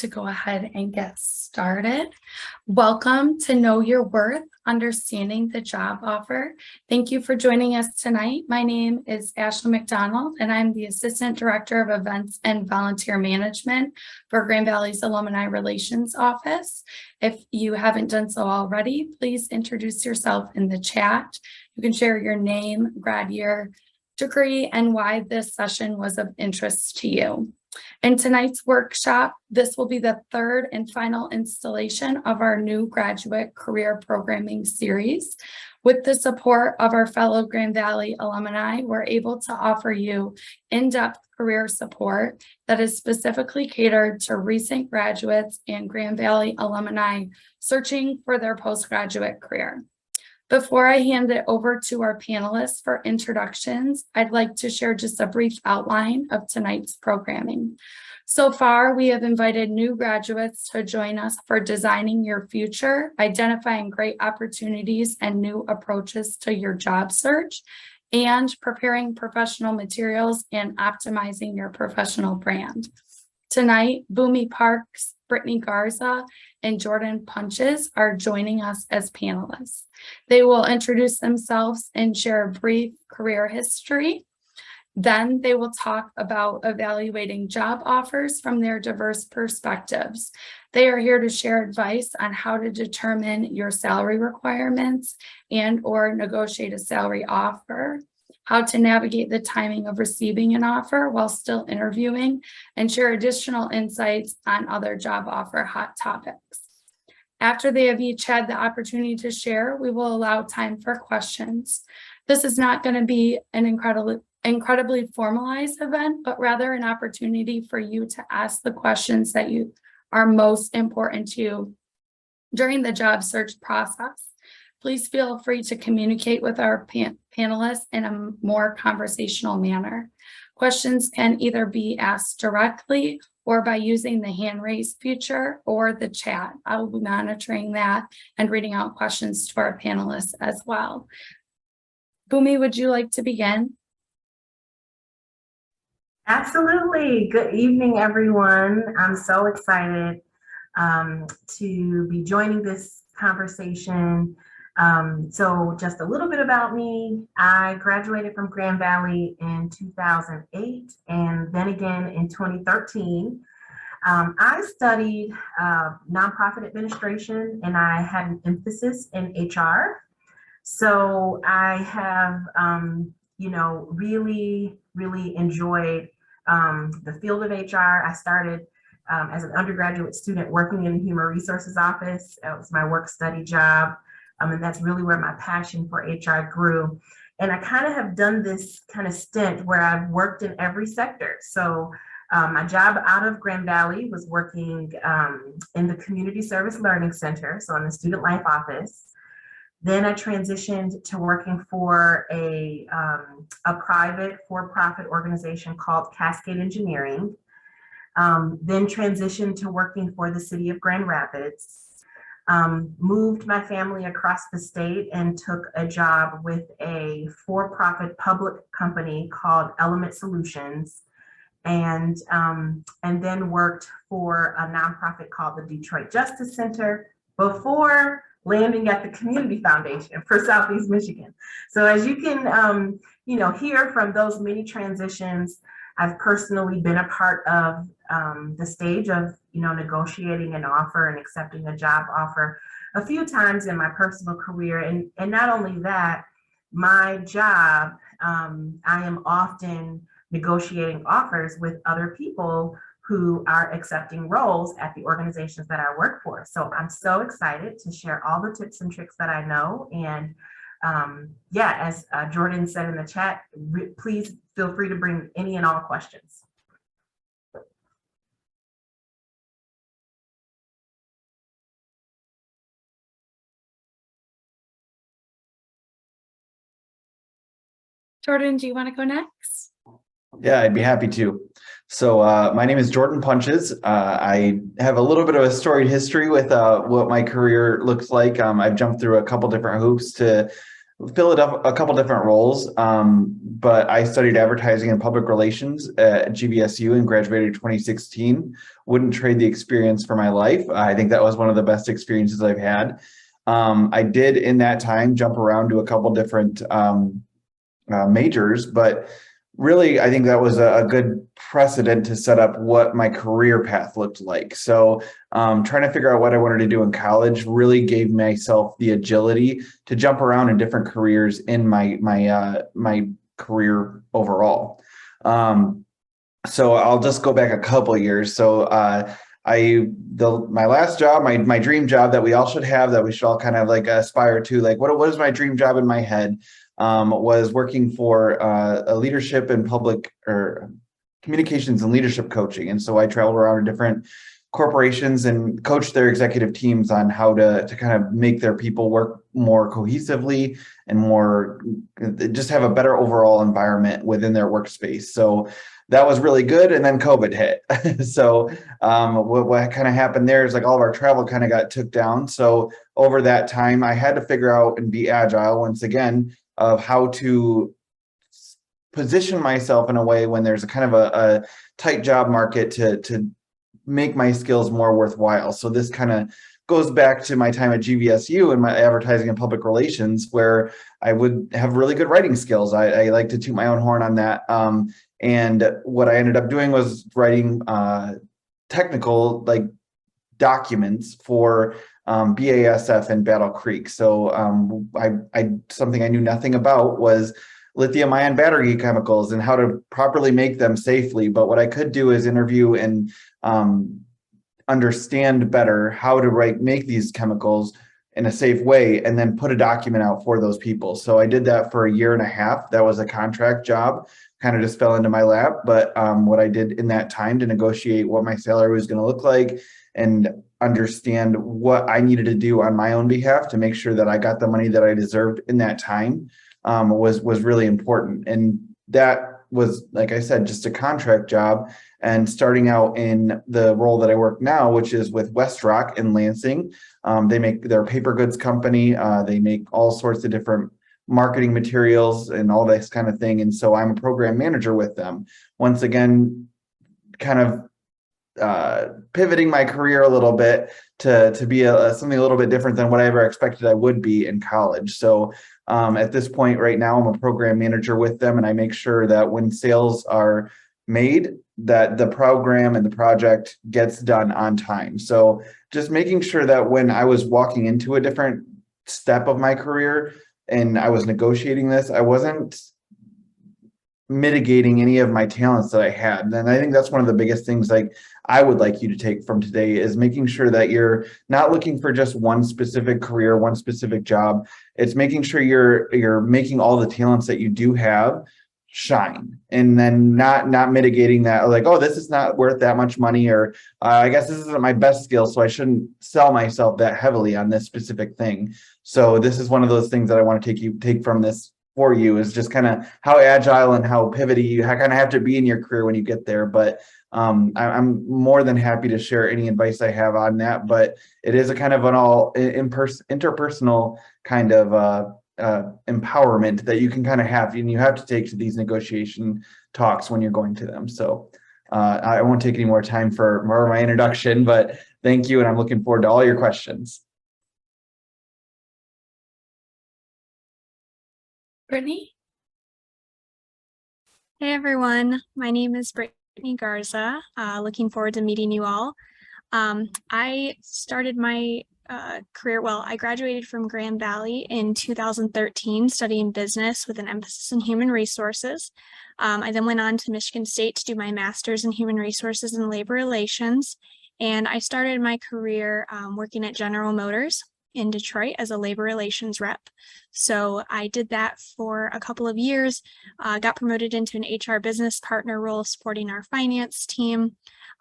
to go ahead and get started. Welcome to Know Your Worth, Understanding the Job Offer. Thank you for joining us tonight. My name is Ashley McDonald, and I'm the Assistant Director of Events and Volunteer Management for Grand Valley's Alumni Relations Office. If you haven't done so already, please introduce yourself in the chat. You can share your name, grad year, degree, and why this session was of interest to you. In tonight's workshop, this will be the third and final installation of our new graduate career programming series. With the support of our fellow Grand Valley alumni, we're able to offer you in-depth career support that is specifically catered to recent graduates and Grand Valley alumni searching for their postgraduate career. Before I hand it over to our panelists for introductions, I'd like to share just a brief outline of tonight's programming. So far, we have invited new graduates to join us for designing your future, identifying great opportunities and new approaches to your job search, and preparing professional materials and optimizing your professional brand. Tonight, Boomy Parks, Brittany Garza, and Jordan Punches are joining us as panelists. They will introduce themselves and share a brief career history. Then they will talk about evaluating job offers from their diverse perspectives. They are here to share advice on how to determine your salary requirements and/or negotiate a salary offer, how to navigate the timing of receiving an offer while still interviewing, and share additional insights on other job offer hot topics. After they have each had the opportunity to share, we will allow time for questions. This is not going to be an incredibly formalized event, but rather an opportunity for you to ask the questions that you are most important to you during the job search process. Please feel free to communicate with our panelists in a more conversational manner. Questions can either be asked directly or by using the hand raise feature or the chat. I will be monitoring that and reading out questions to our panelists as well. Boomy, would you like to begin? Absolutely. Good evening, everyone. I'm so excited to be joining this conversation. So just a little bit about me. I graduated from Grand Valley in 2008 and then again in 2013. I studied nonprofit administration and I had an emphasis in HR. So I have, really enjoyed the field of HR. I started as an undergraduate student working in the Human Resources Office. That was my work study job. And that's really where my passion for HR grew. And I kind of have done this kind of stint where I've worked in every sector. So my job out of Grand Valley was working in the Community Service Learning Center, so in the Student Life Office. Then I transitioned to working for a private for-profit organization called Cascade Engineering. Then transitioned to working for the city of Grand Rapids. Moved my family across the state and took a job with a for-profit public company called Element Solutions, and then worked for a nonprofit called the Detroit Justice Center before landing at the Community Foundation for Southeast Michigan. So as you can hear from those many transitions, I've personally been a part of the stage of negotiating an offer and accepting a job offer a few times in my personal career. And not only that, my job, I am often negotiating offers with other people who are accepting roles at the organizations that I work for. So I'm so excited to share all the tips and tricks that I know. And as Jordan said in the chat, please feel free to bring any and all questions. Jordan, do you want to go next? Yeah, I'd be happy to. So my name is Jordan Punches. I have a little bit of a storied history with what my career looks like. I've jumped through a couple different hoops to filled up a couple different roles, but I studied advertising and public relations at GVSU and graduated in 2016. Wouldn't trade the experience for my life. I think that was one of the best experiences I've had. I did in that time jump around to a couple different majors, but really, I think that was a good precedent to set up what my career path looked like. So trying to figure out what I wanted to do in college really gave myself the agility to jump around in different careers in my career overall. So I'll just go back a couple of years. So my last job, my dream job that we all should have, that we should all kind of like aspire to, like what is my dream job in my head, was working for a leadership and public or communications and leadership coaching. And so I traveled around to different corporations and coached their executive teams on how to kind of make their people work more cohesively and more, just have a better overall environment within their workspace. So that was really good. And then COVID hit. So what kind of happened there is like all of our travel kind of got took down. So over that time, I had to figure out and be agile once again of how to position myself in a way when there's a kind of a tight job market to make my skills more worthwhile. So this kind of goes back to my time at GVSU and my advertising and public relations, where I would have really good writing skills. I like to toot my own horn on that. And what I ended up doing was writing technical like documents for BASF and Battle Creek. So I something I knew nothing about was lithium ion battery chemicals and how to properly make them safely. But what I could do is interview and understand better how to make these chemicals in a safe way, and then put a document out for those people. So I did that for a year and a half. That was a contract job, kind of just fell into my lap. But what I did in that time to negotiate what my salary was going to look like and understand what I needed to do on my own behalf to make sure that I got the money that I deserved in that time was really important. And that was, like I said, just a contract job. And starting out in the role that I work now, which is with Westrock in Lansing, they make their paper goods company. They make all sorts of different marketing materials and all this kind of thing. And so I'm a program manager with them. Once again, kind of pivoting my career a little bit to be something a little bit different than what I ever expected I would be in college. So at this point right now, I'm a program manager with them, and I make sure that when sales are made, that the program and the project gets done on time. So just making sure that when I was walking into a different step of my career and I was negotiating this, I wasn't mitigating any of my talents that I had. And I think that's one of the biggest things like I would like you to take from today is making sure that you're not looking for just one specific career, one specific job. It's making sure you're making all the talents that you do have shine, and then not mitigating that, like, oh, this is not worth that much money, or I guess this isn't my best skill, so I shouldn't sell myself that heavily on this specific thing. So this is one of those things that I want to take from this for you, is just kind of how agile and how pivoty you kind of have to be in your career when you get there. But I'm more than happy to share any advice I have on that. But it is a kind of an all interpersonal kind of empowerment that you can kind of have, and you have to take to these negotiation talks when you're going to them. So I won't take any more time for more of my introduction, but thank you. And I'm looking forward to all your questions. Brittany? Hey everyone, my name is Brittany Garza. Looking forward to meeting you all. I started my career, I graduated from Grand Valley in 2013, studying business with an emphasis in human resources. I then went on to Michigan State to do my master's in human resources and labor relations. And I started my career working at General Motors in Detroit as a labor relations rep. So I did that for a couple of years, got promoted into an HR business partner role supporting our finance team,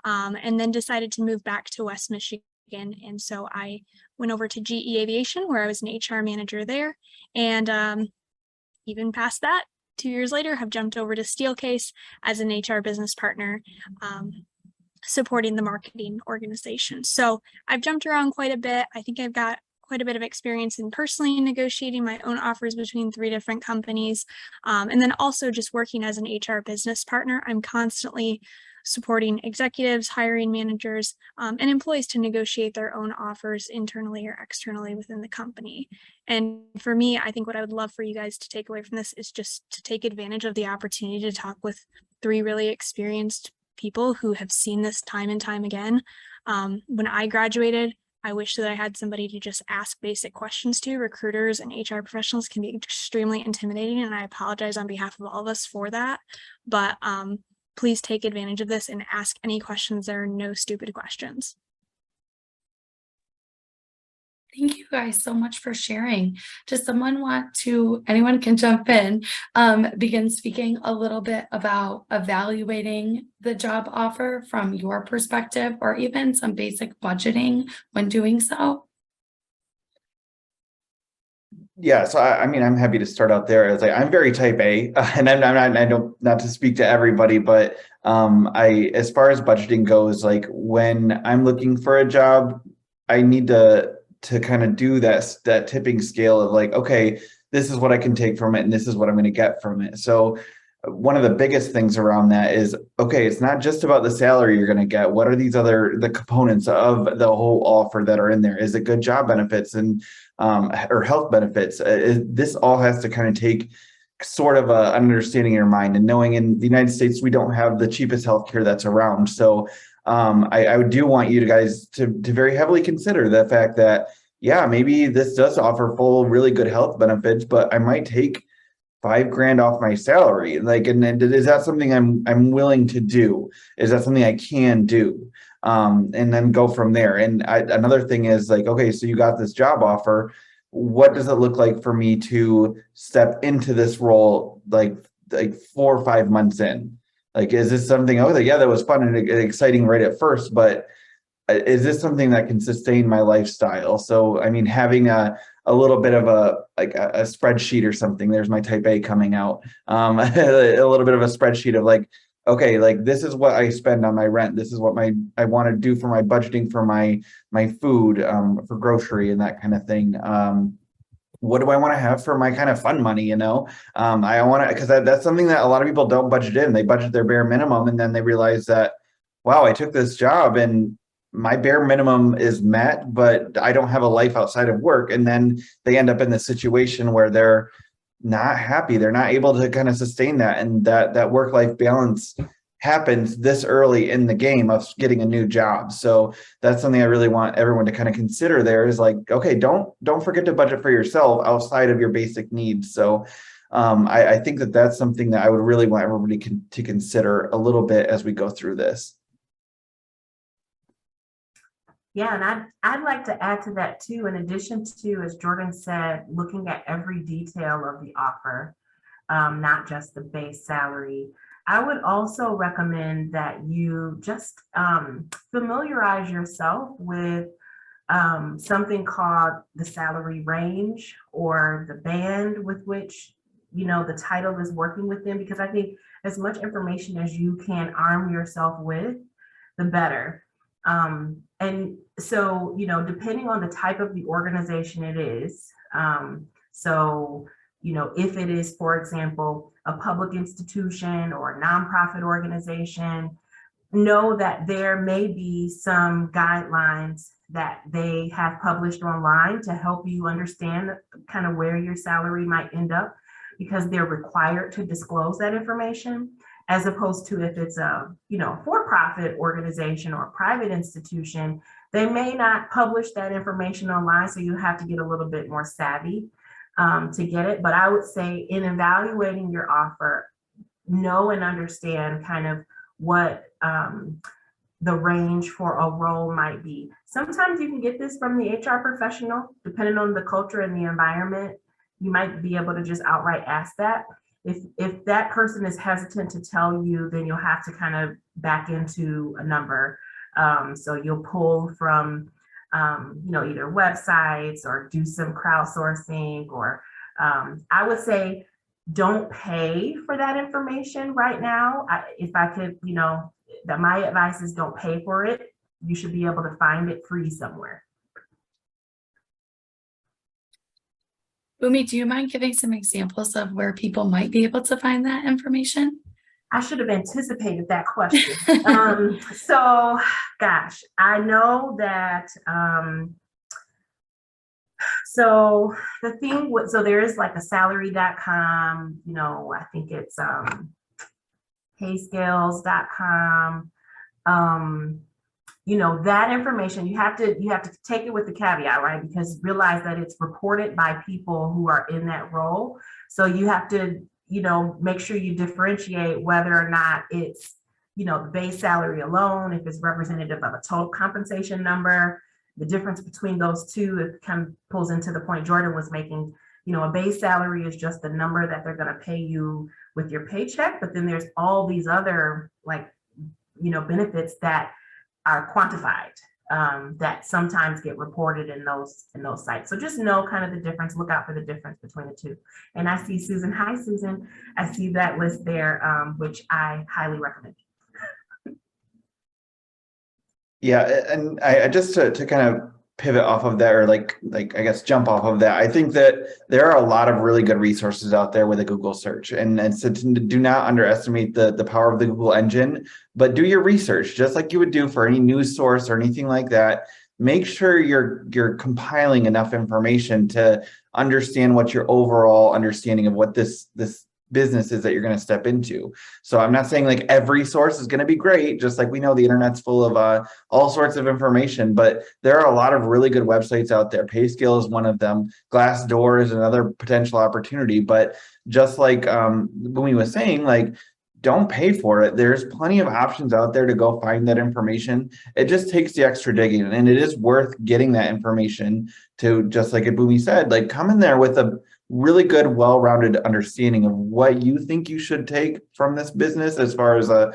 and then decided to move back to West Michigan. And so I went over to GE Aviation, where I was an HR manager there. And even past that, 2 years later, have jumped over to Steelcase as an HR business partner, supporting the marketing organization. So I've jumped around quite a bit. I think I've got quite a bit of experience in personally negotiating my own offers between 3 different companies. And then also just working as an HR business partner, I'm constantly supporting executives, hiring managers, and employees to negotiate their own offers internally or externally within the company. And for me, I think what I would love for you guys to take away from this is just to take advantage of the opportunity to talk with 3 really experienced people who have seen this time and time again. When I graduated, I wish that I had somebody to just ask basic questions to. Recruiters and HR professionals can be extremely intimidating, and I apologize on behalf of all of us for that. But please take advantage of this and ask any questions. There are no stupid questions. Thank you guys so much for sharing. Does someone want to, anyone can jump in, begin speaking a little bit about evaluating the job offer from your perspective, or even some basic budgeting when doing so? Yeah, so I mean, I'm happy to start out there. As I'm very type A, and I'm not. I don't, not to speak to everybody, but as far as budgeting goes, like when I'm looking for a job, I need to kind of do that tipping scale of like, okay, this is what I can take from it, and this is what I'm going to get from it. So one of the biggest things around that is, okay, it's not just about the salary you're going to get. What are the components of the whole offer that are in there? Is it good job benefits and or health benefits? This all has to kind of take sort of an understanding in your mind, and knowing in the United States, we don't have the cheapest healthcare that's around. So I do want you guys to very heavily consider the fact that, yeah, maybe this does offer full, really good health benefits, but I might take $5,000 off my salary. Like, and is that something I'm willing to do? Is that something I can do? And then go from there. And another thing is like, okay, so you got this job offer. What does it look like for me to step into this role like 4 or 5 months in? Like, is this something, oh, yeah, that was fun and exciting right at first, but is this something that can sustain my lifestyle? So, I mean, having a little bit of a spreadsheet or something, there's my type A coming out, a little bit of a spreadsheet of like, okay, like this is what I spend on my rent. This is what I want to do for my budgeting for my food, for grocery and that kind of thing. What do I want to have for my kind of fun money? I want to, because that's something that a lot of people don't budget in. They budget their bare minimum, and then they realize that, wow, I took this job and my bare minimum is met, but I don't have a life outside of work. And then they end up in this situation where they're not happy. They're not able to kind of sustain that. And that work-life balance happens this early in the game of getting a new job. So that's something I really want everyone to kind of consider there is like, okay, don't forget to budget for yourself outside of your basic needs. So I think that's something that I would really want everybody to consider a little bit as we go through this. Yeah, and I'd like to add to that too, in addition to, as Jordan said, looking at every detail of the offer, not just the base salary. I would also recommend that you just familiarize yourself with something called the salary range, or the band with which, the title is working within, because I think as much information as you can arm yourself with, the better. And so, depending on the type of the organization it is, if it is, for example, a public institution or a nonprofit organization, know that there may be some guidelines that they have published online to help you understand kind of where your salary might end up, because they're required to disclose that information, as opposed to if it's a, for-profit organization or a private institution, they may not publish that information online. So you have to get a little bit more savvy to get it. But I would say, in evaluating your offer, know and understand kind of what the range for a role might be. Sometimes you can get this from the HR professional, depending on the culture and the environment. You might be able to just outright ask that. If that person is hesitant to tell you, then you'll have to kind of back into a number. So you'll pull from, either websites or do some crowdsourcing, or I would say don't pay for that information right now. If I could, that my advice is don't pay for it. You should be able to find it free somewhere. Bumi, do you mind giving some examples of where people might be able to find that information? I should have anticipated that question. So, gosh, I know that, so the thing with, so there is like a salary.com, I think it's payscales.com. That information, you have to take it with the caveat, right? Because realize that it's reported by people who are in that role. So you have to, make sure you differentiate whether or not it's, the base salary alone, if it's representative of a total compensation number. The difference between those two, it kind of pulls into the point Jordan was making. A base salary is just the number that they're going to pay you with your paycheck, but then there's all these other benefits that are quantified, that sometimes get reported in those sites. So just know kind of the difference. Look out for the difference between the two. And I see Susan. Hi, Susan. I see that list there, which I highly recommend. Yeah, and I just to kind of pivot off of that, or like I guess jump off of that. I think that there are a lot of really good resources out there with a Google search, and so do not underestimate the power of the Google engine, but do your research just like you would do for any news source or anything like that. Make sure you're compiling enough information to understand what your overall understanding of what this businesses that you're going to step into. So I'm not saying like every source is going to be great, just like we know the internet's full of all sorts of information, but there are a lot of really good websites out there. PayScale is one of them. Glassdoor is another potential opportunity. But just like Bumi was saying, like, don't pay for it. There's plenty of options out there to go find that information. It just takes the extra digging, and it is worth getting that information to, just like Bumi said, like come in there with a really good, well-rounded understanding of what you think you should take from this business as far as a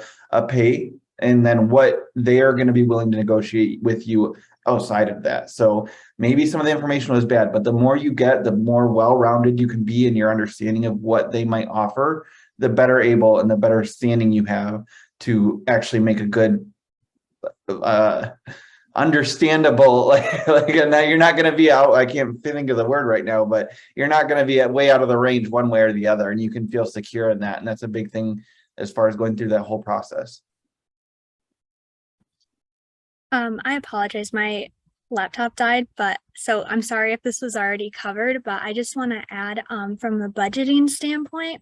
pay, and then what they are going to be willing to negotiate with you outside of that. So maybe some of the information was bad, but the more you get, the more well-rounded you can be in your understanding of what they might offer, the better able and the better standing you have to actually make a good understandable, like you're not going to be out, I can't think of the word right now, but you're not going to be way out of the range one way or the other, and you can feel secure in that. And that's a big thing as far as going through that whole process. I apologize, my laptop died, but so I'm sorry if this was already covered, but I just want to add from the budgeting standpoint,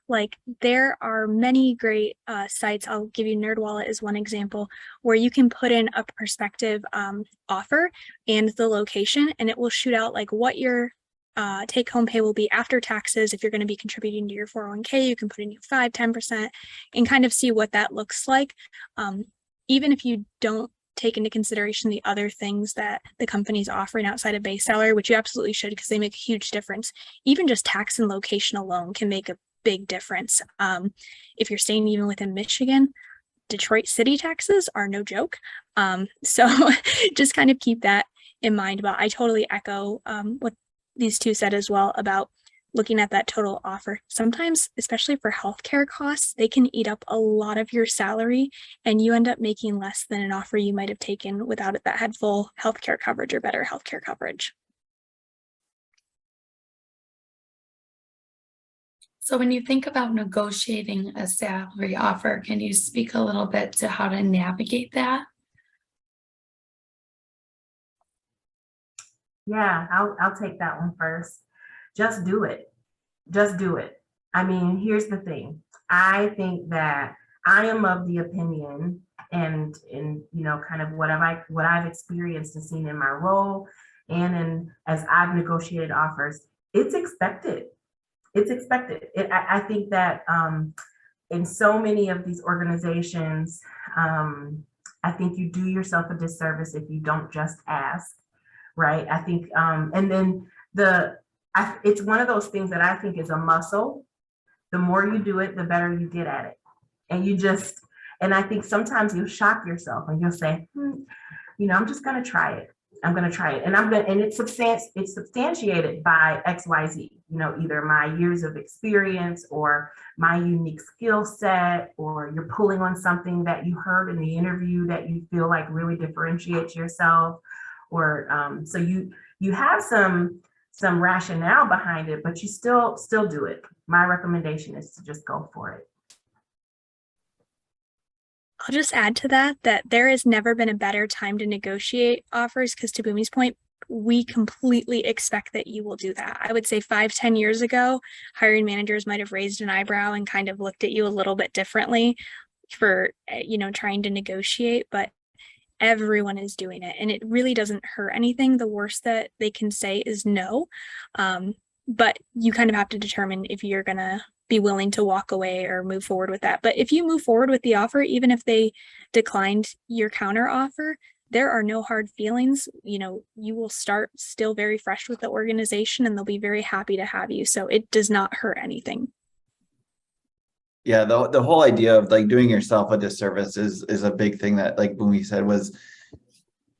like there are many great sites. I'll give you NerdWallet as one example, where you can put in a prospective offer and the location, and it will shoot out like what your take-home pay will be after taxes. If you're going to be contributing to your 401k, you can put in your 5-10% and kind of see what that looks like. Even if you don't take into consideration the other things that the company's offering outside of base salary, which you absolutely should, because they make a huge difference. Even just tax and location alone can make a big difference. If you're staying even within Michigan, Detroit city taxes are no joke. So just kind of keep that in mind. But I totally echo what these two said as well about looking at that total offer. Sometimes, especially for healthcare costs, they can eat up a lot of your salary, and you end up making less than an offer you might have taken without it that had full healthcare coverage or better healthcare coverage. So when you think about negotiating a salary offer, can you speak a little bit to how to navigate that? Yeah, I'll take that one first. Just do it. Just do it. I mean, here's the thing. I think that I am of the opinion, and kind of what I've experienced and seen in my role, and as I've negotiated offers, it's expected. It's expected. I think that in so many of these organizations, I think you do yourself a disservice if you don't just ask, right? I think, and then it's one of those things that I think is a muscle. The more you do it, the better you get at it. And I think sometimes you'll shock yourself and you'll say, I'm just going to try it. I'm going to try it. And it's substantiated by XYZ, either my years of experience or my unique skill set, or you're pulling on something that you heard in the interview that you feel like really differentiates yourself. Or so you have some some rationale behind it, but you still do it. My recommendation is to just go for it. I'll just add to that there has never been a better time to negotiate offers, because to Boomie's point, we completely expect that you will do that. I would say 5-10 years ago, hiring managers might have raised an eyebrow and kind of looked at you a little bit differently for, trying to negotiate, but everyone is doing it, and it really doesn't hurt anything. The worst that they can say is no. But you kind of have to determine if you're gonna be willing to walk away or move forward with that. But if you move forward with the offer, even if they declined your counter offer, there are no hard feelings. You will start still very fresh with the organization, and they'll be very happy to have you. So it does not hurt anything. Yeah, the whole idea of like doing yourself a disservice is a big thing that, like Boomie said, was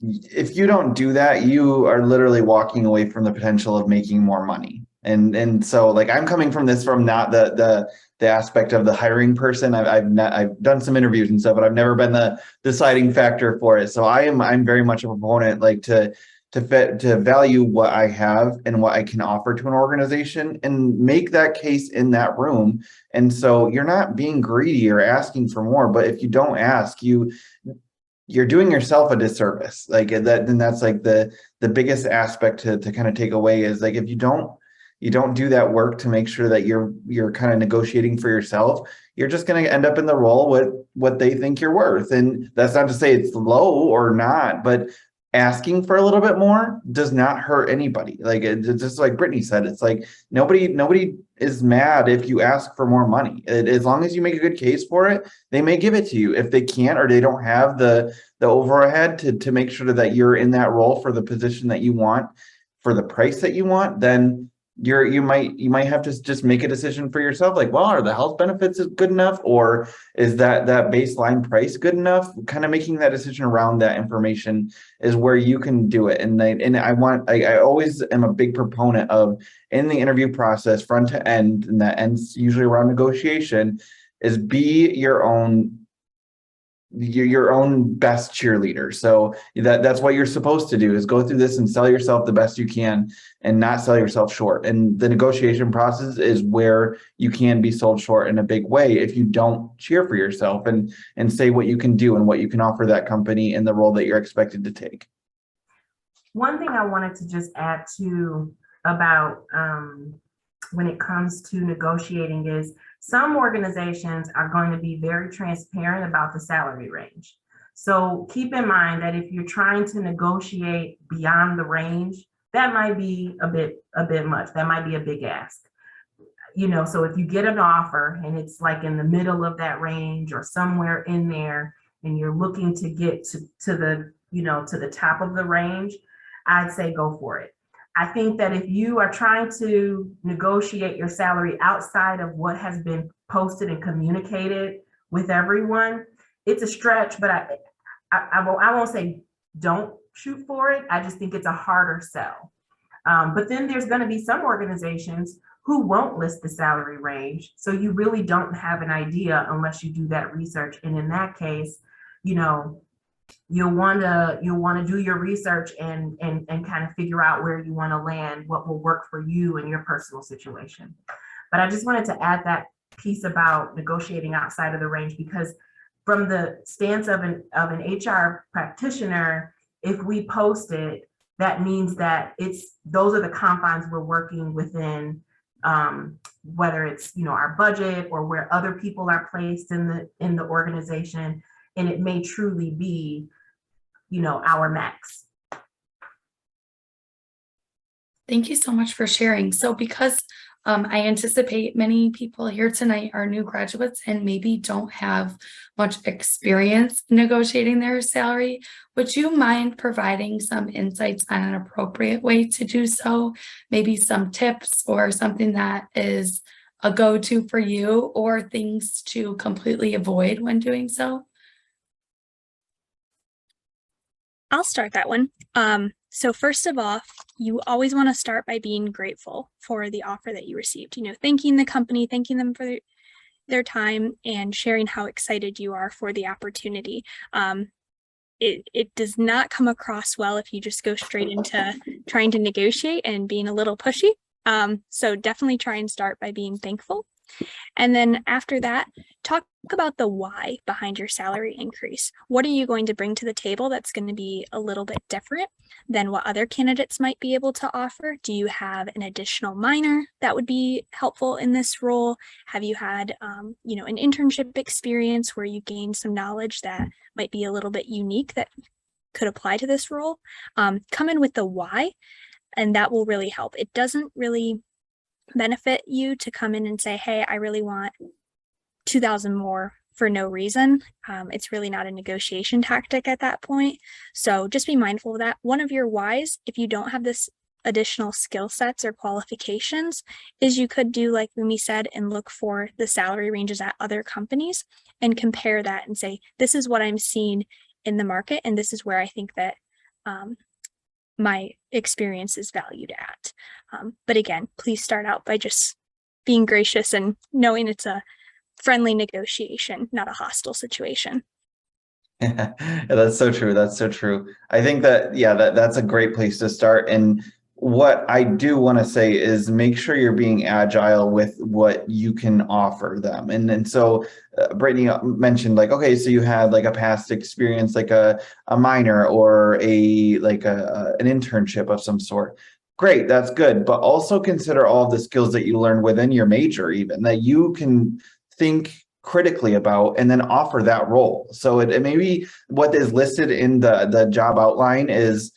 if you don't do that, you are literally walking away from the potential of making more money. And so like I'm coming from this from not the aspect of the hiring person. I've done some interviews and stuff, but I've never been the deciding factor for it. So I'm very much a proponent like to value what I have and what I can offer to an organization and make that case in that room. And so you're not being greedy or asking for more, but if you don't ask, you're doing yourself a disservice. Like that, then that's like the biggest aspect to kind of take away is like, if you don't do that work to make sure that you're kind of negotiating for yourself, you're just going to end up in the role with what they think you're worth. And that's not to say it's low or not, but asking for a little bit more does not hurt anybody. Like just like Brittany said, it's like nobody is mad if you ask for more money. As long as you make a good case for it, they may give it to you. If they can't, or they don't have the overhead to make sure that you're in that role for the position that you want, for the price that you want, then you might have to just make a decision for yourself. Like, well, are the health benefits good enough, or is that baseline price good enough? Kind of making that decision around that information is where you can do it. And I always am a big proponent of, in the interview process, front to end, and that ends usually around negotiation, is be your own best cheerleader. So that's what you're supposed to do, is go through this and sell yourself the best you can and not sell yourself short. And the negotiation process is where you can be sold short in a big way if you don't cheer for yourself and say what you can do and what you can offer that company in the role that you're expected to take. One thing I wanted to just add to about when it comes to negotiating is some organizations are going to be very transparent about the salary range. So keep in mind that if you're trying to negotiate beyond the range, that might be a bit much. That might be a big ask. So if you get an offer and it's like in the middle of that range or somewhere in there, and you're looking to get to the top of the range, I'd say go for it. I think that if you are trying to negotiate your salary outside of what has been posted and communicated with everyone, it's a stretch, but I won't say don't shoot for it. I just think it's a harder sell. But then there's going to be some organizations who won't list the salary range. So you really don't have an idea unless you do that research. And in that case, you'll want to do your research and kind of figure out where you want to land, what will work for you and your personal situation. But I just wanted to add that piece about negotiating outside of the range, because from the stance of an HR practitioner, if we post it, that means that those are the confines we're working within, whether it's our budget or where other people are placed in the organization. And it may truly be, our max. Thank you so much for sharing. So because I anticipate many people here tonight are new graduates and maybe don't have much experience negotiating their salary, would you mind providing some insights on an appropriate way to do so? Maybe some tips or something that is a go-to for you, or things to completely avoid when doing so? I'll start that one. So first of all, you always want to start by being grateful for the offer that you received, thanking the company, thanking them for their time, and sharing how excited you are for the opportunity. It does not come across well if you just go straight into trying to negotiate and being a little pushy. So definitely try and start by being thankful. And then after that, talk about the why behind your salary increase. What are you going to bring to the table that's going to be a little bit different than what other candidates might be able to offer? Do you have an additional minor that would be helpful in this role? Have you had, an internship experience where you gained some knowledge that might be a little bit unique that could apply to this role? Come in with the why, and that will really help. It doesn't really benefit you to come in and say, hey, I really want 2,000 more for no reason. It's really not a negotiation tactic at that point. So just be mindful of that. One of your whys, if you don't have this additional skill sets or qualifications, is you could do like Rumi said and look for the salary ranges at other companies and compare that and say, this is what I'm seeing in the market, and this is where I think that my experience is valued at. But again, please start out by just being gracious and knowing it's a friendly negotiation, not a hostile situation. Yeah, that's so true. That's so true. I think that, yeah, that's a great place to start. And what I do want to say is make sure you're being agile with what you can offer them. And so Brittany mentioned like, okay, so you had like a past experience, like a minor or an internship of some sort. Great, that's good. But also consider all of the skills that you learned within your major, even that you can think critically about and then offer that role. So it maybe what is listed in the job outline is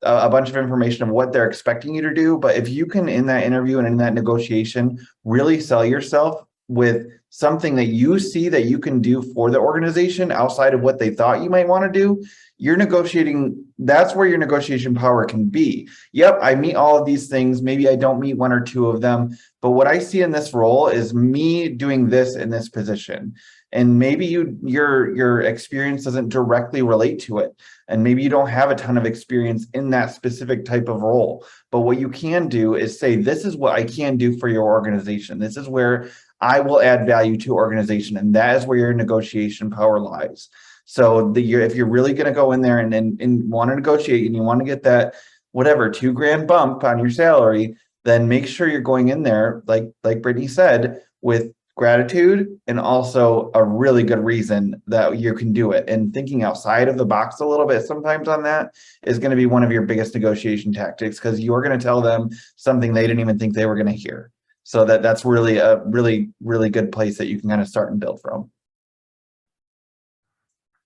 a bunch of information of what they're expecting you to do. But if you can, in that interview and in that negotiation, really sell yourself with something that you see that you can do for the organization outside of what they thought you might want to do, you're negotiating. That's where your negotiation power can be. Yep, I meet all of these things. Maybe I don't meet one or two of them, but what I see in this role is me doing this in this position. And maybe your experience doesn't directly relate to it. And maybe you don't have a ton of experience in that specific type of role. But what you can do is say, this is what I can do for your organization. This is where I will add value to organization. And that is where your negotiation power lies. So if you're really going to go in there and want to negotiate and you want to get that, whatever, $2,000 bump on your salary, then make sure you're going in there, like Brittany said, with gratitude and also a really good reason that you can do it. And thinking outside of the box a little bit sometimes on that is going to be one of your biggest negotiation tactics, because you're going to tell them something they didn't even think they were going to hear. So that's really a really good place that you can kind of start and build from.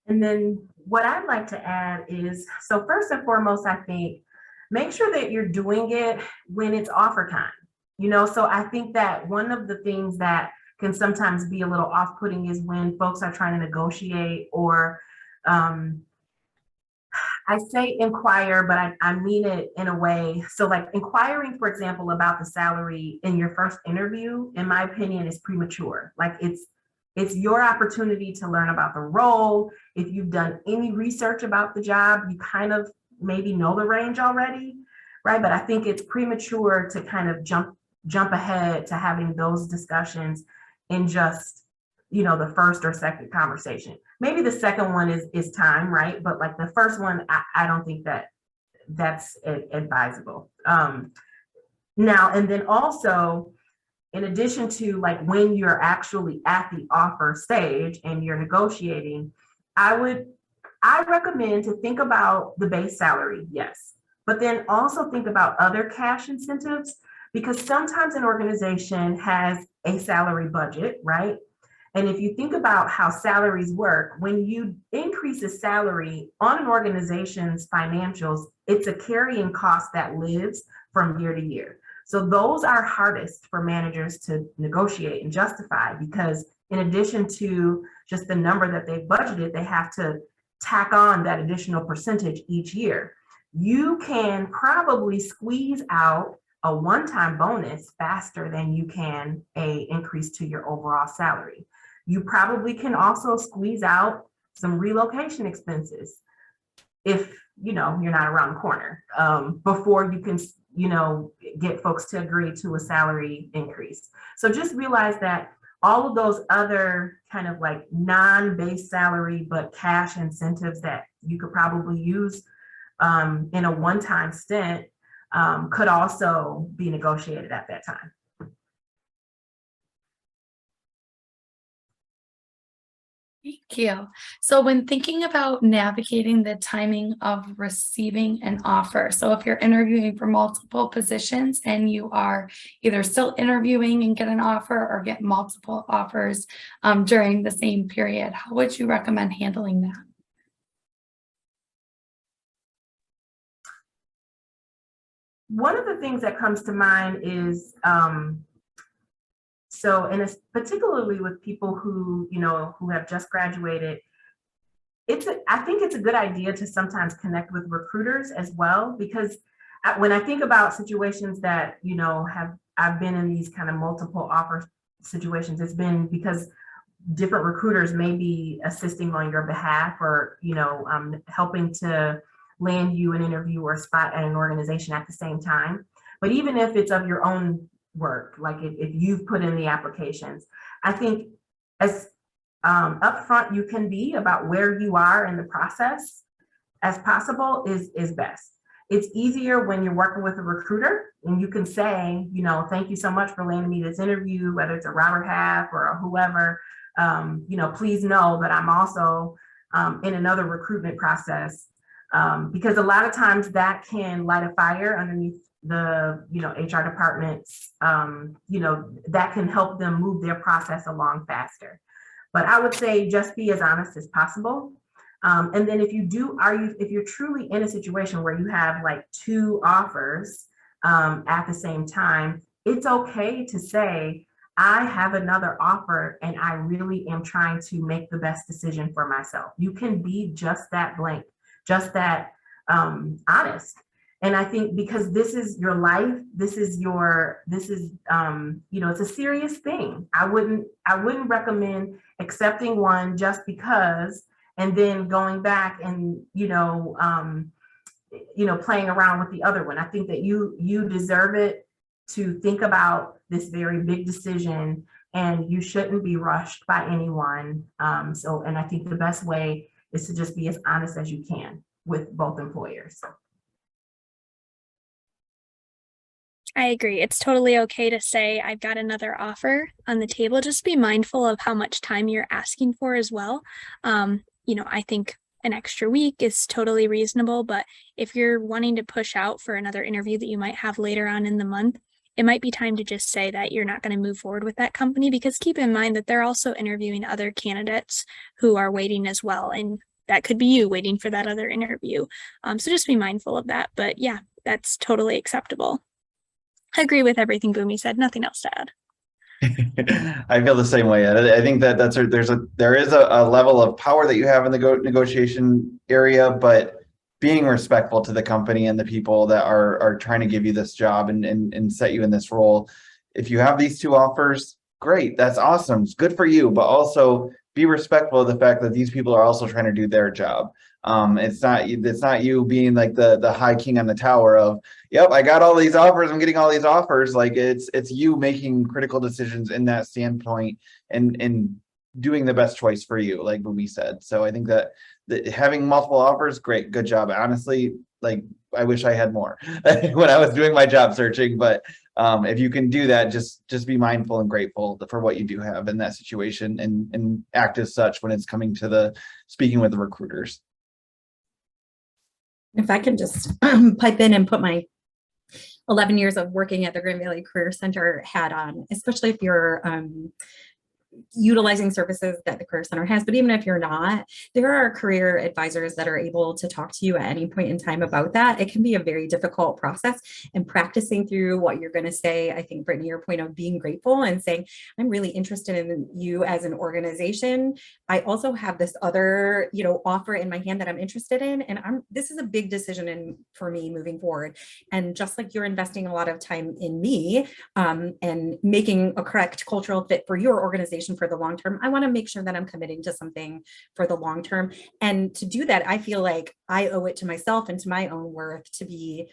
And then what I'd like to add is, so first and foremost, I think make sure that you're doing it when it's offer time. So I think that one of the things that can sometimes be a little off-putting is when folks are trying to negotiate, or I say inquire, but I mean it in a way. So like inquiring, for example, about the salary in your first interview, in my opinion, is premature. Like it's your opportunity to learn about the role. If you've done any research about the job, you kind of maybe know the range already, right? But I think it's premature to kind of jump ahead to having those discussions in just, the first or second conversation. Maybe the second one is time, right? But like the first one, I don't think that's advisable. Now, and then also, in addition to like when you're actually at the offer stage and you're negotiating, I recommend to think about the base salary, yes, but then also think about other cash incentives, because sometimes an organization has a salary budget, right? And if you think about how salaries work, when you increase a salary on an organization's financials, it's a carrying cost that lives from year to year. So those are hardest for managers to negotiate and justify, because in addition to just the number that they've budgeted, they have to tack on that additional percentage each year. You can probably squeeze out a one-time bonus faster than you can an increase to your overall salary. You probably can also squeeze out some relocation expenses if you're not around the corner before you can get folks to agree to a salary increase. So just realize that all of those other kind of like non-base salary but cash incentives that you could probably use in a one-time stint could also be negotiated at that time. Thank you. So when thinking about navigating the timing of receiving an offer, so if you're interviewing for multiple positions and you are either still interviewing and get an offer or get multiple offers during the same period, how would you recommend handling that? One of the things that comes to mind is, and it's particularly with people who, who have just graduated, I think it's a good idea to sometimes connect with recruiters as well, because when I think about situations that, I've been in these kind of multiple offer situations, it's been because different recruiters may be assisting on your behalf or, helping to land you an interview or spot at an organization at the same time. But even if it's of your own work, like if you've put in the applications, I think as upfront you can be about where you are in the process as possible is best. It's easier when you're working with a recruiter and you can say, thank you so much for landing me this interview, whether it's a Robert Half or a whoever, please know that I'm also in another recruitment process, because a lot of times that can light a fire underneath the HR departments, that can help them move their process along faster. But I would say just be as honest as possible. And then if you're truly in a situation where you have like 2 offers at the same time, it's okay to say, I have another offer and I really am trying to make the best decision for myself. You can be just that blank, just that honest. And I think because this is your life, it's a serious thing. I wouldn't recommend accepting one just because, and then going back and, playing around with the other one. I think that you deserve it to think about this very big decision, and you shouldn't be rushed by anyone. And I think the best way is to just be as honest as you can with both employers. I agree. It's totally okay to say, I've got another offer on the table. Just be mindful of how much time you're asking for as well. I think an extra week is totally reasonable, but if you're wanting to push out for another interview that you might have later on in the month, it might be time to just say that you're not going to move forward with that company, because keep in mind that they're also interviewing other candidates who are waiting as well. And that could be you waiting for that other interview. So just be mindful of that. But yeah, that's totally acceptable. I agree with everything Boomy said. Nothing else to add. I feel the same way. I think that there is a level of power that you have in the negotiation area, but being respectful to the company and the people that are trying to give you this job and set you in this role. If you have these 2 offers, great, that's awesome, it's good for you, but also be respectful of the fact that these people are also trying to do their job. It's not you being like the high king on the tower of, yep, I got all these offers, I'm getting all these offers. Like it's you making critical decisions in that standpoint and doing the best choice for you, like Boomy said. So I think that having multiple offers, great, good job. Honestly, like I wish I had more when I was doing my job searching, but if you can do that, just be mindful and grateful for what you do have in that situation, and act as such when it's coming to the speaking with the recruiters. If I can just pipe in and put my 11 years of working at the Grand Valley Career Center hat on, especially if you're utilizing services that the Career Center has, but even if you're not, there are career advisors that are able to talk to you at any point in time about that. It can be a very difficult process, and practicing through what you're going to say. I think, Brittany, your point of being grateful and saying, I'm really interested in you as an organization. I also have this other, offer in my hand that I'm interested in, and this is a big decision for me moving forward. And just like you're investing a lot of time in me and making a correct cultural fit for your organization for the long term, I want to make sure that I'm committing to something for the long term. And to do that, I feel like I owe it to myself and to my own worth to be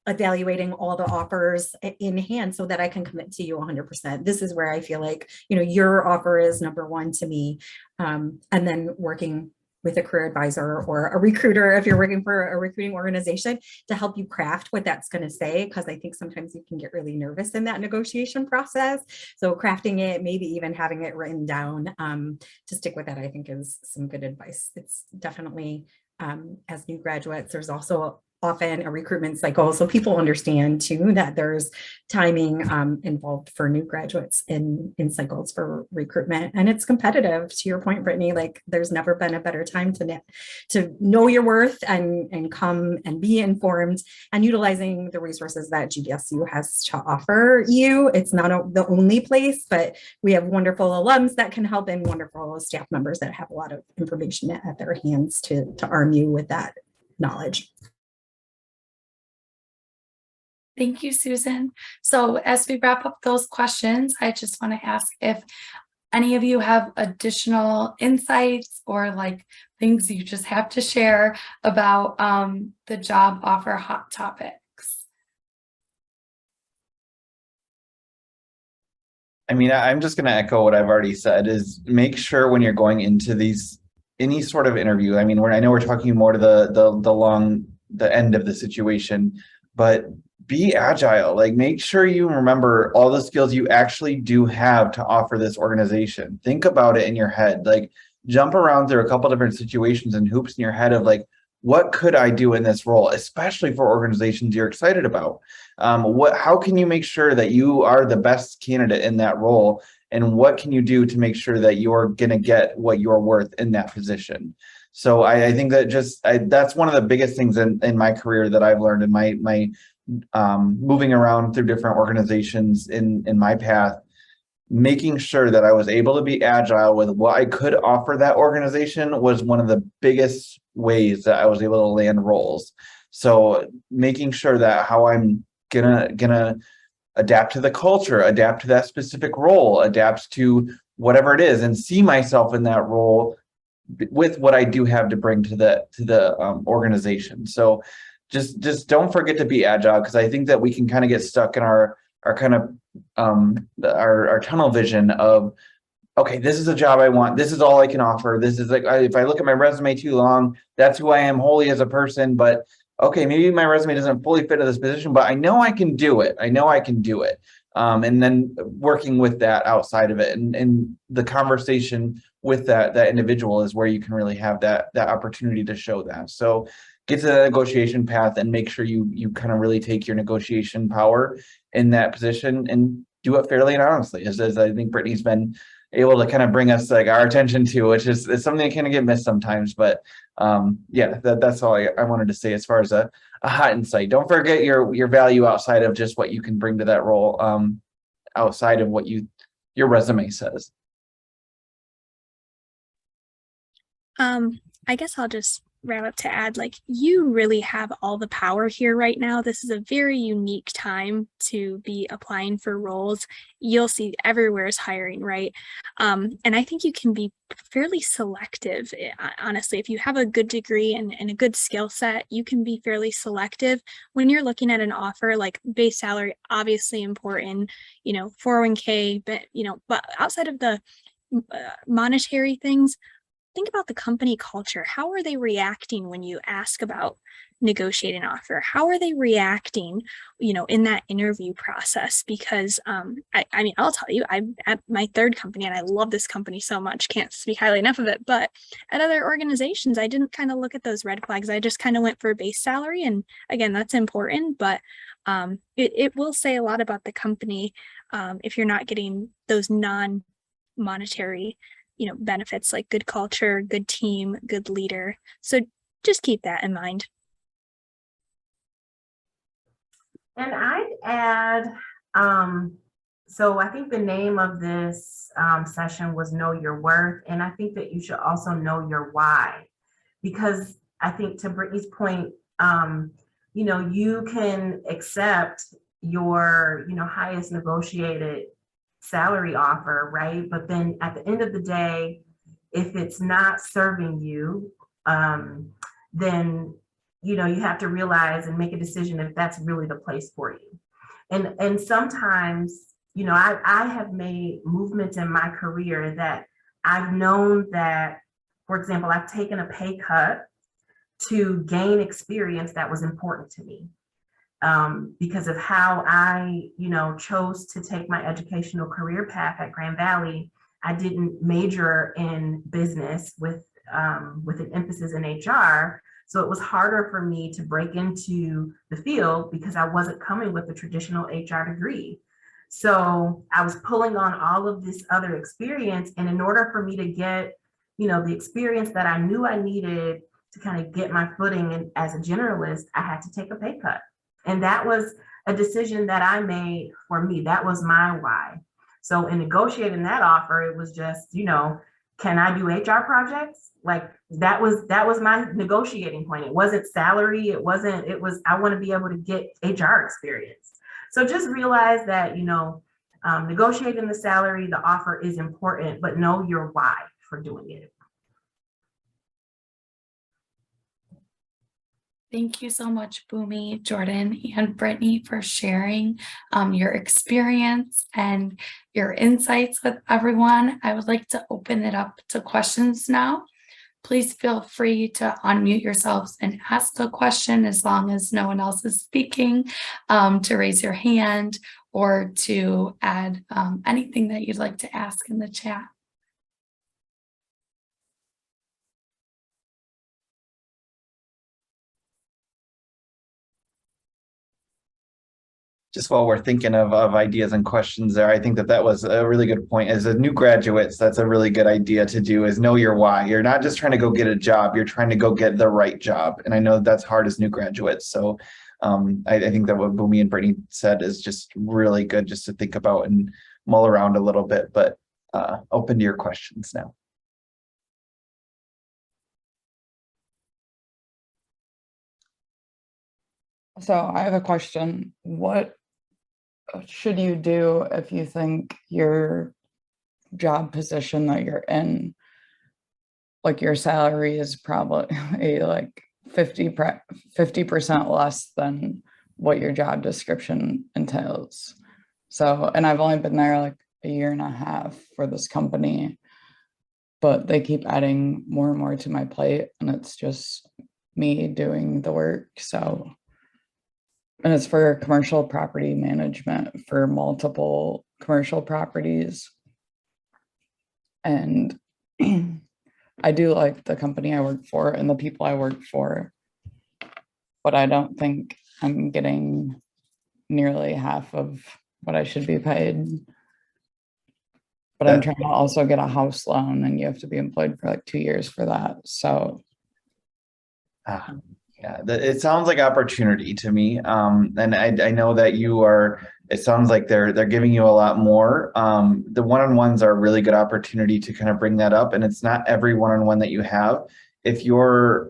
evaluating all the offers in hand so that I can commit to you 100%. This is where I feel like, your offer is number one to me. And then working with a career advisor or a recruiter if you're working for a recruiting organization to help you craft what that's going to say, because I think sometimes you can get really nervous in that negotiation process. So crafting it, maybe even having it written down to stick with that, I think is some good advice. It's definitely, as new graduates, there's also often a recruitment cycle. So people understand too that there's timing involved for new graduates in cycles for recruitment. And it's competitive, to your point, Brittany, like there's never been a better time to know your worth and come and be informed and utilizing the resources that GVSU has to offer you. It's not the only place, but we have wonderful alums that can help and wonderful staff members that have a lot of information at their hands to arm you with that knowledge. Thank you, Susan. So as we wrap up those questions, I just want to ask if any of you have additional insights or like things you just have to share about the job offer hot topics. I mean, I'm just going to echo what I've already said, is make sure when you're going into any sort of interview, I mean, I know we're talking more to the end of the situation, but be agile. Like, make sure you remember all the skills you actually do have to offer this organization. Think about it in your head, like jump around through a couple different situations and hoops in your head of like, what could I do in this role, especially for organizations you're excited about? How can you make sure that you are the best candidate in that role? And what can you do to make sure that you're going to get what you're worth in that position? So I think that that's one of the biggest things in my career that I've learned in my moving around through different organizations in my path, making sure that I was able to be agile with what I could offer that organization was one of the biggest ways that I was able to land roles. So making sure that how I'm gonna adapt to the culture, adapt to that specific role, adapt to whatever it is, and see myself in that role with what I do have to bring to the organization. So just don't forget to be agile, because I think that we can kind of get stuck in our kind of our tunnel vision of, okay, this is a job I want, this is all I can offer, this is like, if I look at my resume too long, that's who I am wholly as a person. But okay, maybe my resume doesn't fully fit to this position, but I know I can do it. And then working with that outside of it, and the conversation with that individual is where you can really have that opportunity to show that. So get to the negotiation path and make sure you kind of really take your negotiation power in that position and do it fairly and honestly, as I think Brittany's been able to kind of bring us like our attention to, which is something that kind of get missed sometimes. But yeah, that's all I wanted to say as far as a hot insight. Don't forget your value outside of just what you can bring to that role, outside of what your resume says. I guess I'll just wrap up to add, like, you really have all the power here right now. This is a very unique time to be applying for roles. You'll see everywhere is hiring, right? And I think you can be fairly selective. Honestly, if you have a good degree and a good skill set, you can be fairly selective when you're looking at an offer. Like, base salary, obviously important, 401k, but outside of the monetary things, think about the company culture. How are they reacting when you ask about negotiating an offer? How are they reacting, in that interview process? Because I mean, I'll tell you, I'm at my third company and I love this company so much, can't speak highly enough of it. But at other organizations, I didn't kind of look at those red flags. I just kind of went for a base salary. And again, that's important, but it will say a lot about the company if you're not getting those non-monetary benefits like good culture, good team, good leader. So just keep that in mind. And I'd add, so I think the name of this session was Know Your Worth. And I think that you should also know your why, because I think, to Brittany's point, you can accept your, highest negotiated salary offer, right? But then at the end of the day, if it's not serving you, then you have to realize and make a decision if that's really the place for you. And sometimes, I have made movements in my career that I've known that For example, I've taken a pay cut to gain experience that was important to me. Because of how I, chose to take my educational career path at Grand Valley. I didn't major in business with an emphasis in HR. So it was harder for me to break into the field because I wasn't coming with a traditional HR degree. So I was pulling on all of this other experience. And in order for me to get, the experience that I knew I needed to kind of get my footing as a generalist, I had to take a pay cut. And that was a decision that I made for me. That was my why. So in negotiating that offer, it was just, can I do HR projects? Like that was my negotiating point. It wasn't salary. It was, I want to be able to get HR experience. So just realize that, negotiating the salary, the offer is important, but know your why for doing it. Thank you so much, Boomy, Jordan, and Brittany for sharing your experience and your insights with everyone. I would like to open it up to questions now. Please feel free to unmute yourselves and ask a question as long as no one else is speaking, to raise your hand or to add anything that you'd like to ask in the chat. Just while we're thinking of ideas and questions there, I think that was a really good point. As a new graduates, that's a really good idea to do, is know your why. You're not just trying to go get a job, you're trying to go get the right job. And I know that's hard as new graduates. So I think that what Boomy and Brittany said is just really good just to think about and mull around a little bit, but open to your questions now. So I have a question. What should you do if you think your job position that you're in, like your salary is probably like 50% less than what your job description entails? So, and I've only been there like a year and a half for this company, but they keep adding more and more to my plate, and it's just me doing the work. So, and it's for commercial property management for multiple commercial properties. And I do like the company I work for and the people I work for, but I don't think I'm getting nearly half of what I should be paid. But I'm trying to also get a house loan, and you have to be employed for like 2 years for that. So yeah, it sounds like opportunity to me. And I know that you are, it sounds like they're giving you a lot more. The one-on-ones are a really good opportunity to kind of bring that up. And it's not every one-on-one that you have. If your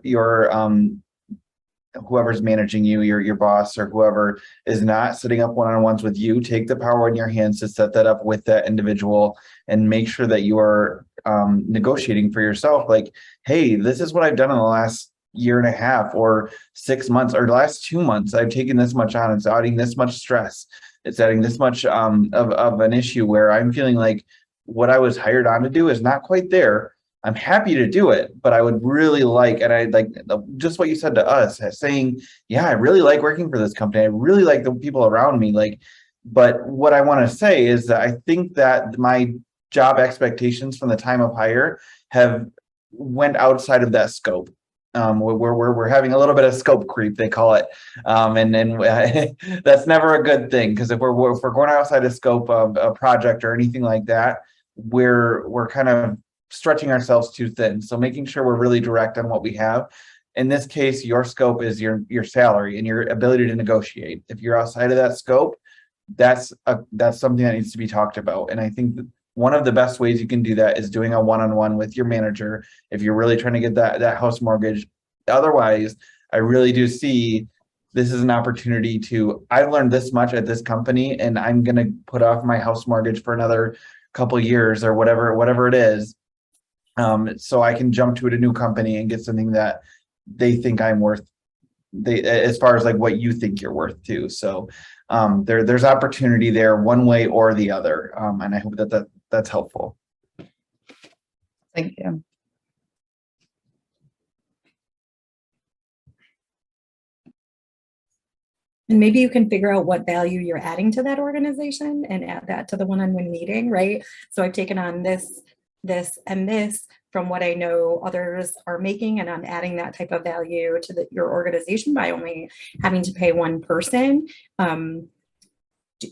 whoever's managing you, your boss or whoever is not setting up one-on-ones with you, take the power in your hands to set that up with that individual and make sure that you are negotiating for yourself. Like, hey, this is what I've done in the last year and a half or 6 months or the last 2 months. I've taken this much on. It's adding this much stress. It's adding this much of an issue where I'm feeling like what I was hired on to do is not quite there. I'm happy to do it, but I would really like, and I like just what you said to us, saying, yeah, I really like working for this company. I really like the people around me. Like, but what I want to say is that I think that my job expectations from the time of hire have went outside of that scope. We're having a little bit of scope creep, they call it, and that's never a good thing, because if we're going outside the scope of a project or anything like that, we're kind of stretching ourselves too thin. So making sure we're really direct on what we have. In this case, your scope is your salary and your ability to negotiate. If you're outside of that scope, that's something that needs to be talked about. And I think that one of the best ways you can do that is doing a one-on-one with your manager if you're really trying to get that house mortgage. Otherwise, I really do see this is an opportunity to, I've learned this much at this company, and I'm going to put off my house mortgage for another couple of years or whatever it is. So I can jump to a new company and get something that they think I'm worth, as far as like what you think you're worth too. So there's opportunity there one way or the other. And I hope that's helpful. thank you. And maybe you can figure out what value you're adding to that organization and add that to the one-on-one meeting, right? So I've taken on this, and this from what I know others are making, and I'm adding that type of value to your organization by only having to pay one person.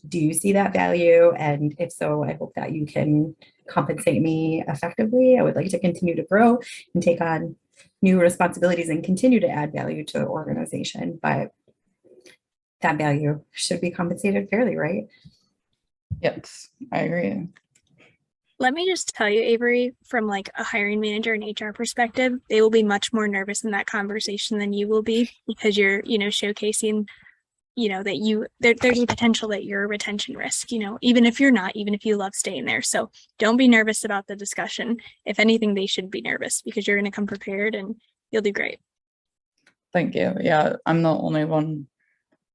Do you see that value? And if so, I hope that you can compensate me effectively. I would like to continue to grow and take on new responsibilities and continue to add value to the organization, but that value should be compensated fairly, right? Yes, I agree. Let me just tell you, Avery, from like a hiring manager and HR perspective, they will be much more nervous in that conversation than you will be, because you're, showcasing, that there's a potential that you're a retention risk, even if you're not, even if you love staying there. So don't be nervous about the discussion. If anything, they should be nervous, because you're going to come prepared and you'll do great. Thank you. Yeah, I'm the only one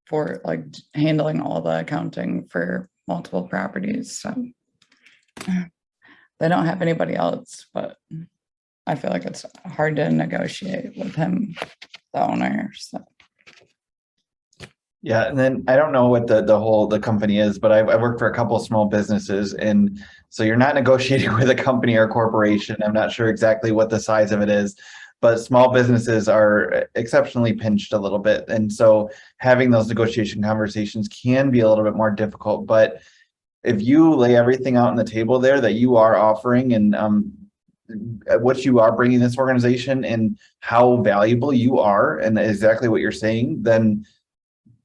for like handling all the accounting for multiple properties. So they don't have anybody else, but I feel like it's hard to negotiate with him, the owner. So. Yeah, and then I don't know what the company is, but I worked for a couple of small businesses, and so you're not negotiating with a company or corporation. I'm not sure exactly what the size of it is, but small businesses are exceptionally pinched a little bit, and so having those negotiation conversations can be a little bit more difficult. But if you lay everything out on the table there that you are offering, and what you are bringing this organization, and how valuable you are, and exactly what you're saying, then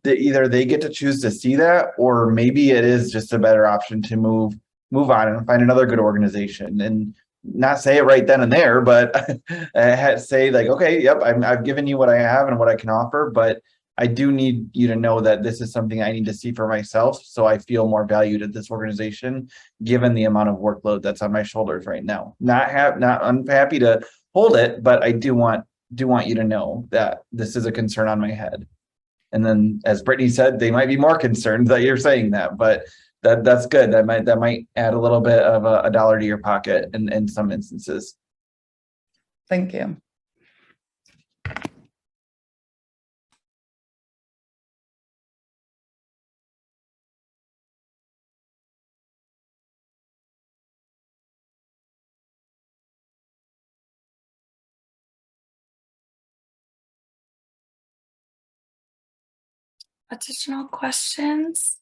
either they get to choose to see that, or maybe it is just a better option to move on and find another good organization, and not say it right then and there, but say like, okay, yep, I've given you what I have and what I can offer, but I do need you to know that this is something I need to see for myself, so I feel more valued at this organization, given the amount of workload that's on my shoulders right now. I'm happy to hold it, but I do want you to know that this is a concern on my head. And then, as Brittany said, they might be more concerned that you're saying that, but that's good. That might add a little bit of a dollar to your pocket in some instances. Thank you. Additional questions?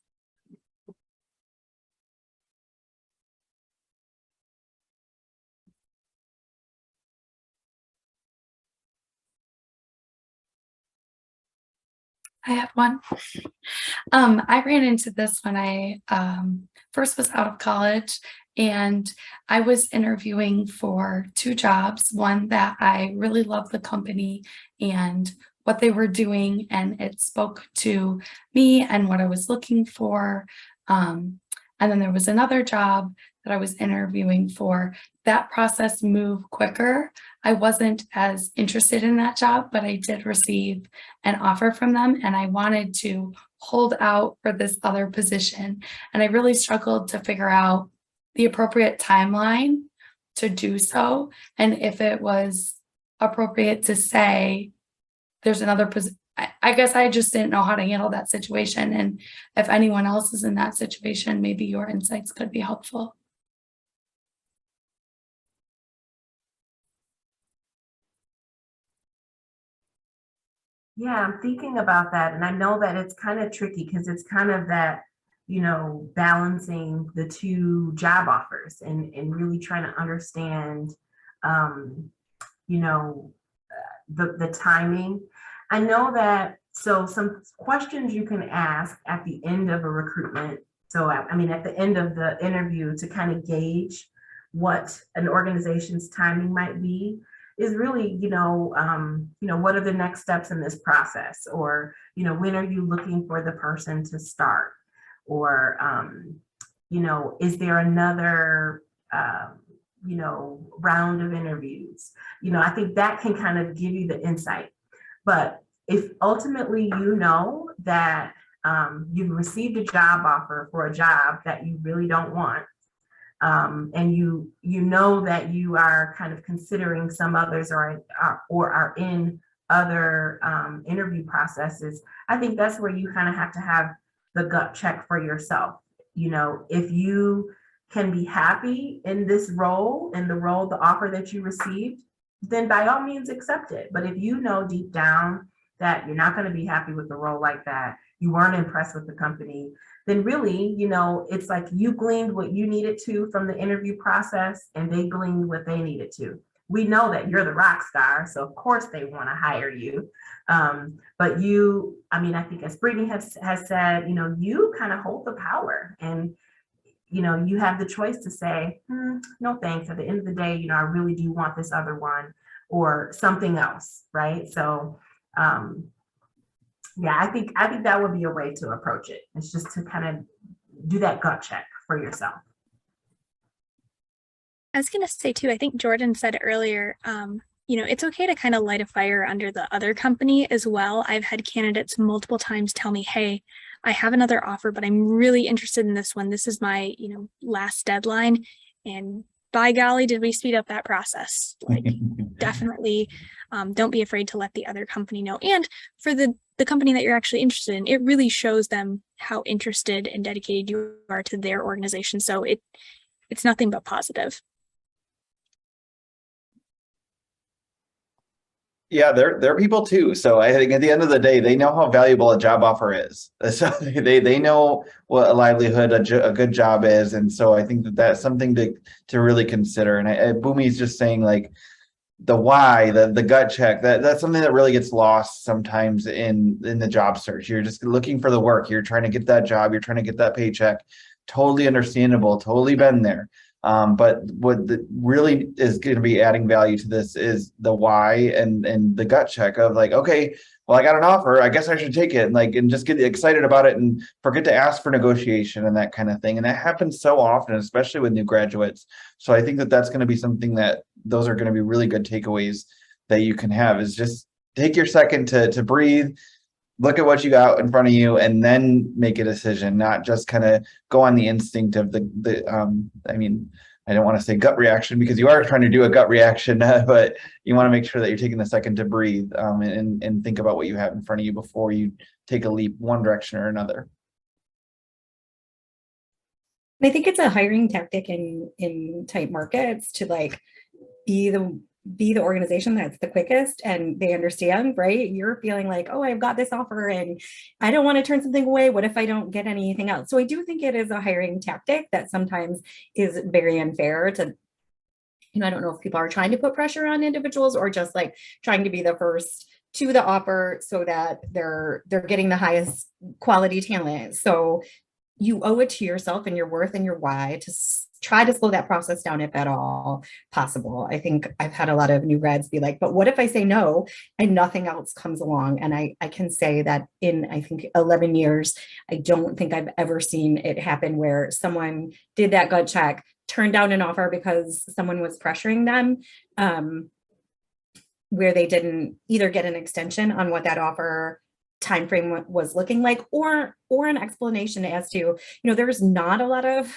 I have one. I ran into this when I first was out of college, and I was interviewing for 2 jobs. One that I really loved the company and what they were doing, and it spoke to me and what I was looking for. And then there was another job that I was interviewing for. That process moved quicker. I wasn't as interested in that job, but I did receive an offer from them, and I wanted to hold out for this other position. And I really struggled to figure out the appropriate timeline to do so, and if it was appropriate to say there's another position. I guess I just didn't know how to handle that situation. And if anyone else is in that situation, maybe your insights could be helpful. Yeah, I'm thinking about that. And I know that it's kind of tricky, because it's kind of that, balancing the 2 job offers, and really trying to understand, the timing. I know that, so some questions you can ask at the end of a recruitment. So at the end of the interview, to kind of gauge what an organization's timing might be, is really, what are the next steps in this process? Or, when are you looking for the person to start? Or, is there another, round of interviews? I think that can kind of give you the insight. But if ultimately that you've received a job offer for a job that you really don't want, and you know that you are kind of considering some others, or are in other interview processes, I think that's where you kind of have to have the gut check for yourself. You know, if you can be happy in this role, in the role, the offer that you received, then by all means accept it. But if you know deep down that you're not going to be happy with the role like that, you weren't impressed with the company, then really, you know, it's like you gleaned what you needed to from the interview process and they gleaned what they needed to. We know that you're the rock star, so of course they want to hire you. But you, I mean, I think as Brittany has said, you know, you kind of hold the power and, you know, you have the choice to say, no thanks. At the end of the day, you know, I really do want this other one or something else, right? So, yeah, I think that would be a way to approach it. It's just to kind of do that gut check for yourself. I was going to say too, I think Jordan said earlier, you know, it's okay to kind of light a fire under the other company as well. I've had candidates multiple times tell me, hey, I have another offer, but I'm really interested in this one. This is my, you know, last deadline. And by golly, did we speed up that process? Like definitely don't be afraid to let the other company know. And for the company that you're actually interested in, it really shows them how interested and dedicated you are to their organization. So it's nothing but positive. Yeah, they're people too. So I think at the end of the day, they know how valuable a job offer is. So they know what a livelihood, a good job is, and so I think that that's something to really consider. And Boomy's just saying like the why, the gut check. That's something that really gets lost sometimes in the job search. You're just looking for the work. You're trying to get that job. You're trying to get that paycheck. Totally understandable. Totally been there. But what really is going to be adding value to this is the why and the gut check of like, okay, well, I got an offer. I guess I should take it and just get excited about it and forget to ask for negotiation and that kind of thing. And that happens so often, especially with new graduates. So I think that that's going to be something that those are going to be really good takeaways that you can have is just take your second to breathe. Look at what you got in front of you and then make a decision, not just kind of go on the instinct of I mean, I don't want to say gut reaction because you are trying to do a gut reaction, but you want to make sure that you're taking a second to breathe and think about what you have in front of you before you take a leap one direction or another. I think it's a hiring tactic in tight markets to like be the organization that's the quickest and they understand, right? You're feeling like, oh, I've got this offer and I don't want to turn something away. What if I don't get anything else? So I do think it is a hiring tactic that sometimes is very unfair to, you know, I don't know if people are trying to put pressure on individuals or just like trying to be the first to the offer so that they're getting the highest quality talent. So you owe it to yourself and your worth and your why to try to slow that process down if at all possible. I think I've had a lot of new grads be like, but what if I say no and nothing else comes along? And I can say that in, I think 11 years, I don't think I've ever seen it happen where someone did that gut check, turned down an offer because someone was pressuring them, where they didn't either get an extension on what that offer timeframe was looking like, or an explanation as to, you know, there's not a lot of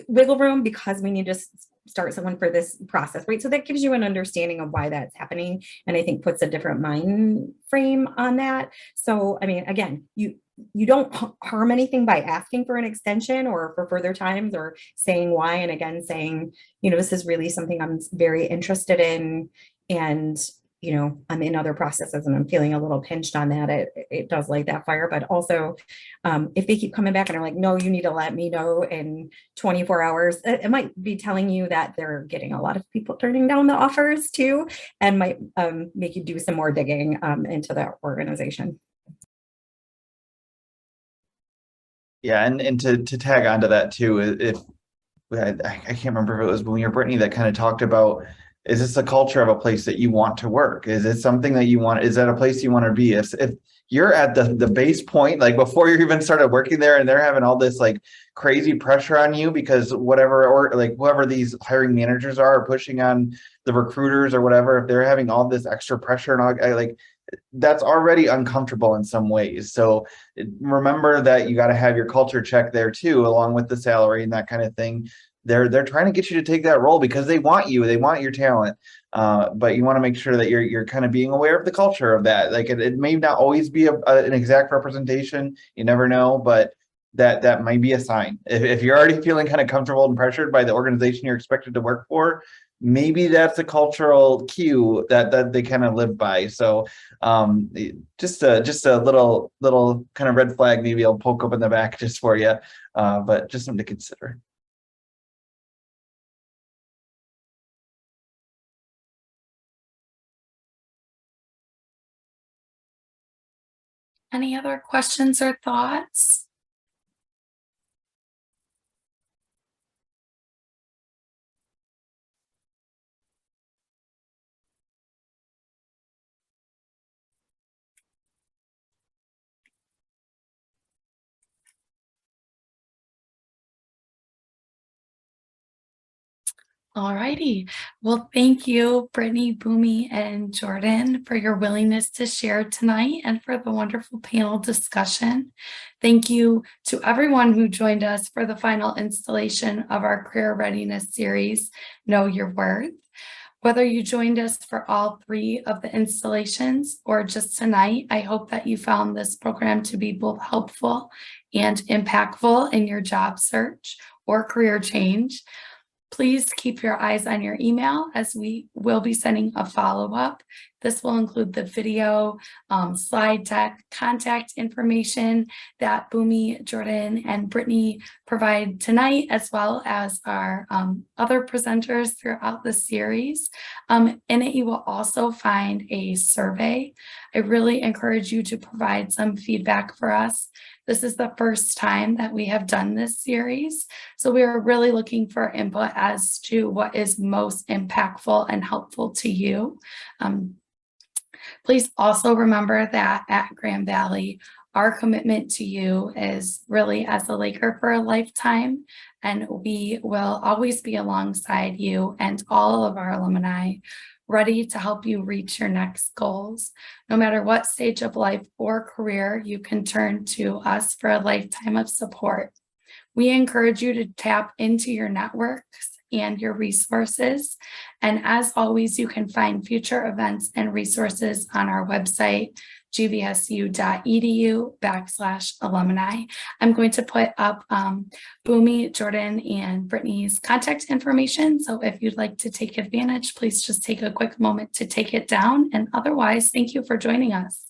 wiggle room because we need to start someone for this process, right? So that gives you an understanding of why that's happening, and I think puts a different mind frame on that. So, I mean, again, you don't harm anything by asking for an extension or for further times or saying why, and again, saying, you know, this is really something I'm very interested in, and you know, I'm in other processes and I'm feeling a little pinched on that. It does light that fire, but also if they keep coming back and are like, no, you need to let me know in 24 hours, it might be telling you that they're getting a lot of people turning down the offers too, and might make you do some more digging into that organization. Yeah, and to tag onto that too, if I can't remember if it was Boomie or Brittany that kind of talked about, is this a culture of a place that you want to work? Is it something that you want? Is that a place you want to be? If you're at the base point, like before you even started working there and they're having all this like crazy pressure on you because whatever, or like whoever these hiring managers are pushing on the recruiters or whatever, if they're having all this extra pressure and all, like that's already uncomfortable in some ways. So remember that you got to have your culture check there too, along with the salary and that kind of thing. they're trying to get you to take that role because they want you, they want your talent. But you want to make sure that you're kind of being aware of the culture of that. Like it may not always be an exact representation. You never know, but that might be a sign. If you're already feeling kind of comfortable and pressured by the organization you're expected to work for, maybe that's a cultural cue that they kind of live by. So just a little kind of red flag, maybe I'll poke up in the back just for you, but just something to consider. Any other questions or thoughts? All righty. Well, thank you, Brittany, Boomy, and Jordan, for your willingness to share tonight and for the wonderful panel discussion. Thank you to everyone who joined us for the final installation of our Career Readiness Series, Know Your Worth. Whether you joined us for all 3 of the installations or just tonight, I hope that you found this program to be both helpful and impactful in your job search or career change. Please keep your eyes on your email as we will be sending a follow-up. This will include the video, slide deck, contact information that Boomy, Jordan, and Brittany provide tonight, as well as our other presenters throughout the series. In it, you will also find a survey. I really encourage you to provide some feedback for us. This is the first time that we have done this series, so we are really looking for input as to what is most impactful and helpful to you. Please also remember that at Grand Valley, our commitment to you is really as a Laker for a lifetime, and we will always be alongside you and all of our alumni, ready to help you reach your next goals. No matter what stage of life or career, you can turn to us for a lifetime of support. We encourage you to tap into your networks and your resources. And as always, you can find future events and resources on our website, gvsu.edu/alumni. I'm going to put up Boomy, Jordan, and Brittany's contact information. So if you'd like to take advantage, please just take a quick moment to take it down. And otherwise, thank you for joining us.